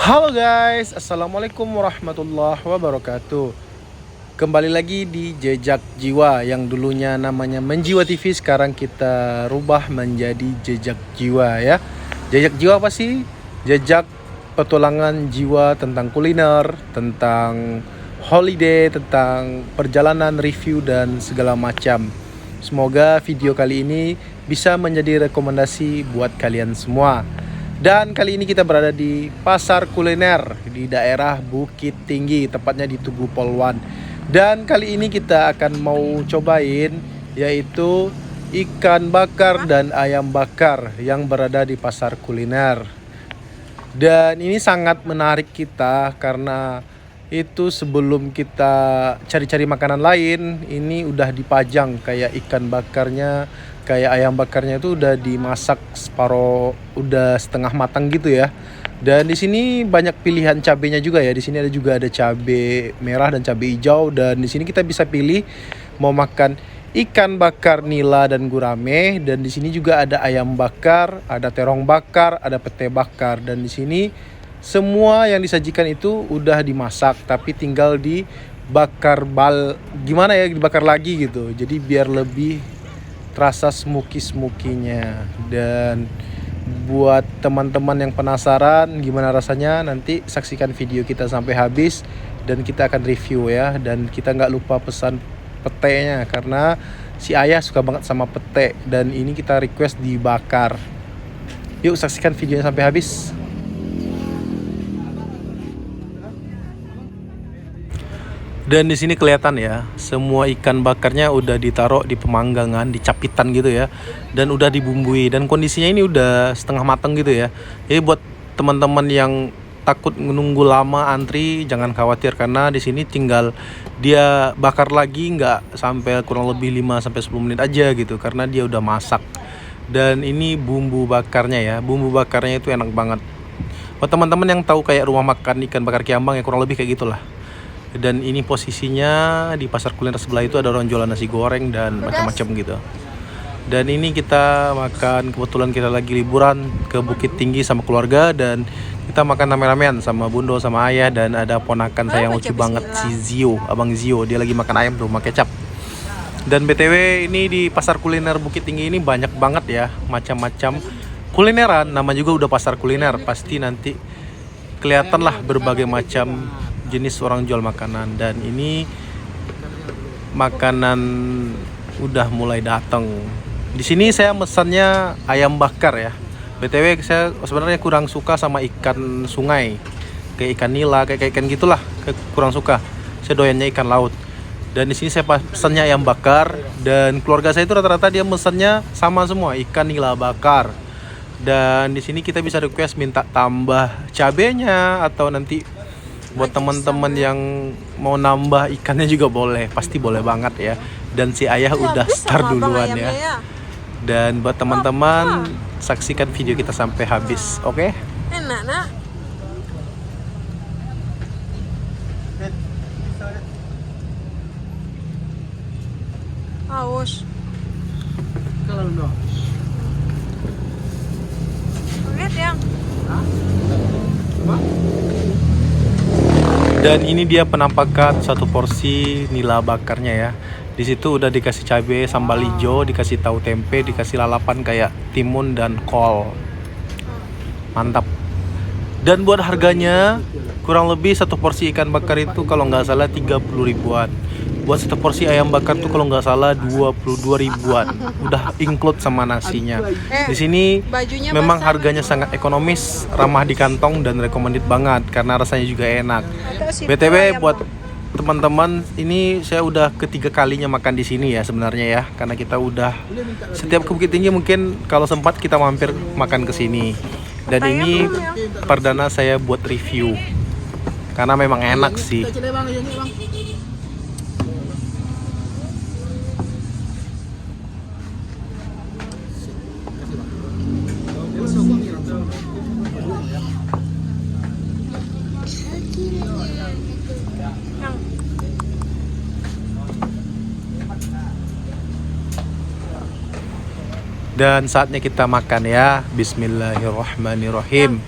Halo guys, Assalamualaikum warahmatullahi wabarakatuh. Kembali lagi di Jejak Jiwa yang dulunya namanya Menjiwa TV, sekarang kita rubah menjadi Jejak Jiwa ya. Jejak Jiwa apa sih? Jejak petualangan jiwa tentang kuliner, tentang holiday, tentang perjalanan, review dan segala macam. Semoga video kali ini bisa menjadi rekomendasi buat kalian semua. Dan kali ini kita berada di pasar kuliner di daerah Bukit Tinggi, tepatnya di Tugu Polwan. Dan kali ini kita akan mau cobain yaitu ikan bakar dan ayam bakar yang berada di pasar kuliner. Dan ini sangat menarik kita karena itu sebelum kita cari-cari makanan lain, ini udah dipajang kayak ikan bakarnya, kayak ayam bakarnya itu udah dimasak separuh, udah setengah matang gitu ya. Dan di sini banyak pilihan cabenya juga ya. Di sini ada cabai merah dan cabai hijau, dan di sini kita bisa pilih mau makan ikan bakar nila dan gurame, dan di sini juga ada ayam bakar, ada terong bakar, ada pete bakar, dan di sini semua yang disajikan itu udah dimasak tapi tinggal dibakar gimana ya, dibakar lagi gitu. Jadi biar lebih terasa smoky-smokinya. Dan buat teman-teman yang penasaran gimana rasanya, nanti saksikan video kita sampai habis dan kita akan review ya. Dan kita nggak lupa pesan petenya karena si ayah suka banget sama pete, dan ini kita request dibakar. Yuk saksikan videonya sampai habis. Dan di sini kelihatan ya, semua ikan bakarnya udah ditaruh di pemanggangan, di capitan gitu ya, dan udah dibumbui. Dan kondisinya ini udah setengah matang gitu ya. Jadi buat teman-teman yang takut menunggu lama antri, jangan khawatir karena di sini tinggal dia bakar lagi nggak sampai kurang lebih 5-10 menit aja gitu, karena dia udah masak. Dan ini bumbu bakarnya ya, bumbu bakarnya itu enak banget. Buat teman-teman yang tahu kayak rumah makan ikan bakar Kiambang ya, kurang lebih kayak gitulah. Dan ini posisinya di pasar kuliner sebelah itu ada orang jualan nasi goreng dan macam-macam gitu. Dan ini kita makan, kebetulan kita lagi liburan ke Bukit Tinggi sama keluarga, dan kita makan rame-ramean sama Bundo sama ayah, dan ada ponakan saya yang lucu banget, si Zio, abang Zio, dia lagi makan ayam tuh sama kecap. Dan BTW ini di pasar kuliner Bukit Tinggi ini banyak banget ya macam-macam kulineran, nama juga udah pasar kuliner, pasti nanti kelihatan lah berbagai macam jenis orang jual makanan. Dan ini makanan udah mulai datang. Di sini saya mesannya ayam bakar ya. BTW saya sebenarnya kurang suka sama ikan sungai, kayak ikan nila, kayak ikan gitulah, kurang suka. Saya doyannya ikan laut. Dan di sini saya pesannya ayam bakar, dan keluarga saya itu rata-rata dia mesannya sama semua, ikan nila bakar. Dan di sini kita bisa request minta tambah cabenya, atau nanti buat teman-teman yang mau nambah ikannya juga boleh, pasti boleh banget ya. Dan si ayah udah start duluan ya. Dan buat teman-teman saksikan video kita sampai habis, oke? Enak nak. Haus. Kalau no. Lihat yang. Dan ini dia penampakan satu porsi nila bakarnya ya. Di situ udah dikasih cabai sambal hijau, dikasih tahu tempe, dikasih lalapan kayak timun dan kol. Mantap. Dan buat harganya kurang lebih satu porsi ikan bakar itu kalau nggak salah 30 ribuan. Buat satu porsi ayam bakar tuh kalau nggak salah 22 ribuan. Udah include sama nasinya. Di sini memang harganya sangat ekonomis, ramah di kantong, dan recommended banget karena rasanya juga enak. BTW buat teman-teman, ini saya udah ketiga kalinya makan di sini ya sebenarnya ya, karena kita udah setiap ke Bukit Tinggi mungkin kalau sempat kita mampir makan ke sini. Dan ini perdana saya buat review karena memang enak sih. Dan saatnya kita makan ya. Bismillahirrahmanirrahim.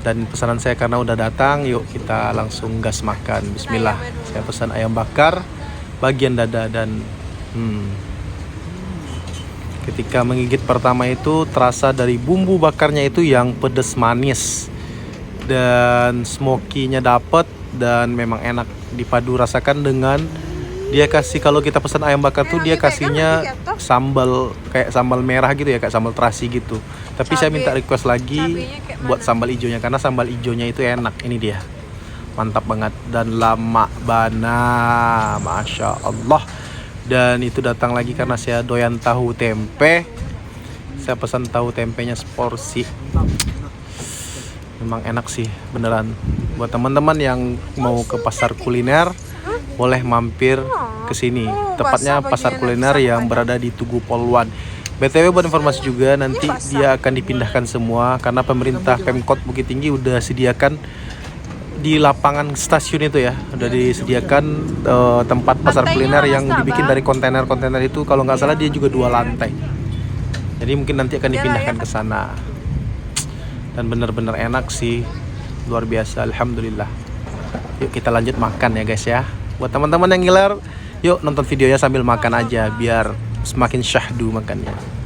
Dan pesanan saya karena udah datang, yuk kita langsung gas makan. Bismillah. Saya pesan ayam bakar bagian dada dan ketika menggigit pertama itu terasa dari bumbu bakarnya itu yang pedas manis dan smoky-nya dapet dan memang enak dipadu rasakan dengan dia kasih, kalau kita pesan ayam bakar tuh dia kasihnya sambal kayak sambal merah gitu ya, kayak sambal terasi gitu. Tapi saya minta request lagi buat sambal hijaunya karena sambal hijaunya itu enak. Ini dia, mantap banget dan lama bana, masya Allah. Dan itu datang lagi karena saya doyan tahu tempe. Saya pesan tahu tempenya seporsi. Memang enak sih beneran. Buat teman-teman yang mau ke pasar kuliner, boleh mampir ke sini. Tepatnya pasar kuliner yang berada di Tugu Polwan. BTW buat informasi juga, nanti dia akan dipindahkan semua karena pemerintah Pemkot Bukit Tinggi udah sediakan di lapangan stasiun itu ya, udah disediakan tempat pasar kuliner yang dibikin dari kontainer-kontainer itu. Kalau nggak salah dia juga 2 lantai. Jadi mungkin nanti akan dipindahkan ke sana. Dan bener-bener enak sih, luar biasa, alhamdulillah. Yuk kita lanjut makan ya guys ya. Buat teman-teman yang ngiler, yuk nonton videonya sambil makan aja biar semakin syahdu makannya.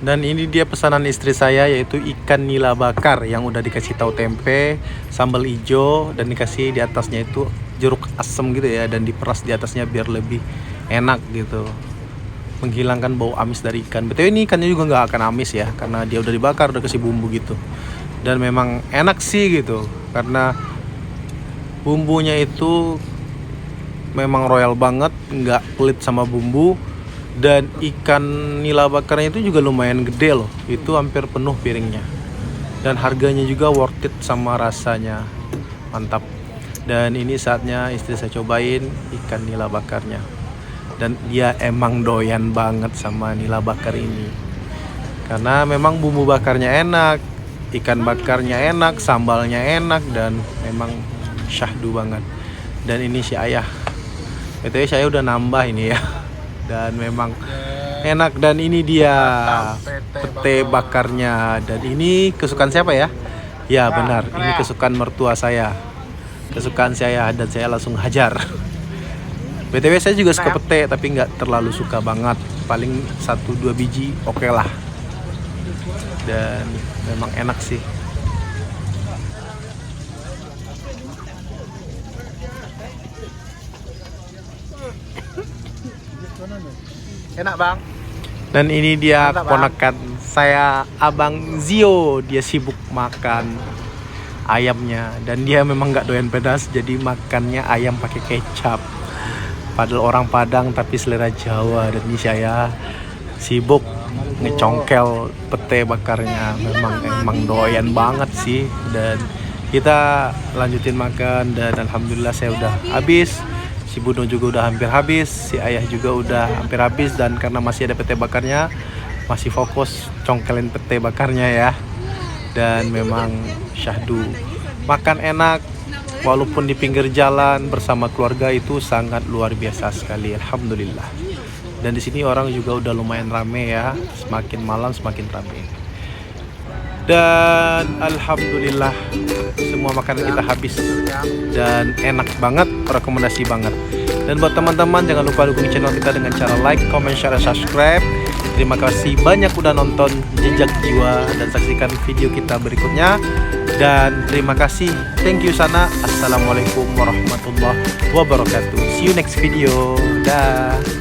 Dan ini dia pesanan istri saya, yaitu ikan nila bakar yang udah dikasih tahu tempe, sambal hijau, dan dikasih di atasnya itu jeruk asem gitu ya, dan diperas di atasnya biar lebih enak gitu, menghilangkan bau amis dari ikan. Betul, ini ikannya juga nggak akan amis ya, karena dia udah dibakar, udah kasih bumbu gitu. Dan memang enak sih gitu, karena bumbunya itu memang royal banget, nggak pelit sama bumbu. Dan ikan nila bakarnya itu juga lumayan gede loh, itu hampir penuh piringnya. Dan harganya juga worth it sama rasanya, mantap. Dan ini saatnya istri saya cobain ikan nila bakarnya. Dan dia emang doyan banget sama nila bakar ini, karena memang bumbu bakarnya enak, ikan bakarnya enak, sambalnya enak, dan memang syahdu banget. Dan ini si ayah, BTW saya udah nambah ini ya. Dan memang enak. Dan ini dia pete bakarnya. Dan ini kesukaan siapa ya? Ya benar, ini kesukaan mertua saya, kesukaan saya, dan saya langsung hajar. BTW saya juga suka pete, tapi nggak terlalu suka banget, paling 1-2 biji oke lah. Dan memang enak sih. Enak bang. Dan ini dia keponakan saya, Abang Zio. Dia sibuk makan ayamnya, dan dia memang nggak doyan pedas, jadi makannya ayam pakai kecap. Padahal orang Padang tapi selera Jawa. Dan ini saya sibuk ngecongkel pete bakarnya. Memang doyan banget sih. Dan kita lanjutin makan, dan alhamdulillah saya udah habis. Si Buno juga udah hampir habis, si ayah juga udah hampir habis. Dan karena masih ada pete bakarnya, masih fokus congkelin pete bakarnya ya. Dan memang syahdu, makan enak walaupun di pinggir jalan bersama keluarga itu sangat luar biasa sekali, alhamdulillah. Dan di sini orang juga udah lumayan rame ya, semakin malam semakin rame. Dan alhamdulillah semua makanan kita habis dan enak banget, rekomendasi banget. Dan buat teman-teman jangan lupa dukung channel kita dengan cara like, comment, share, dan subscribe. Terima kasih banyak udah nonton Jejak Jiwa dan saksikan video kita berikutnya. Dan terima kasih, thank you Sana. Assalamualaikum warahmatullahi wabarakatuh. See you next video. Dah.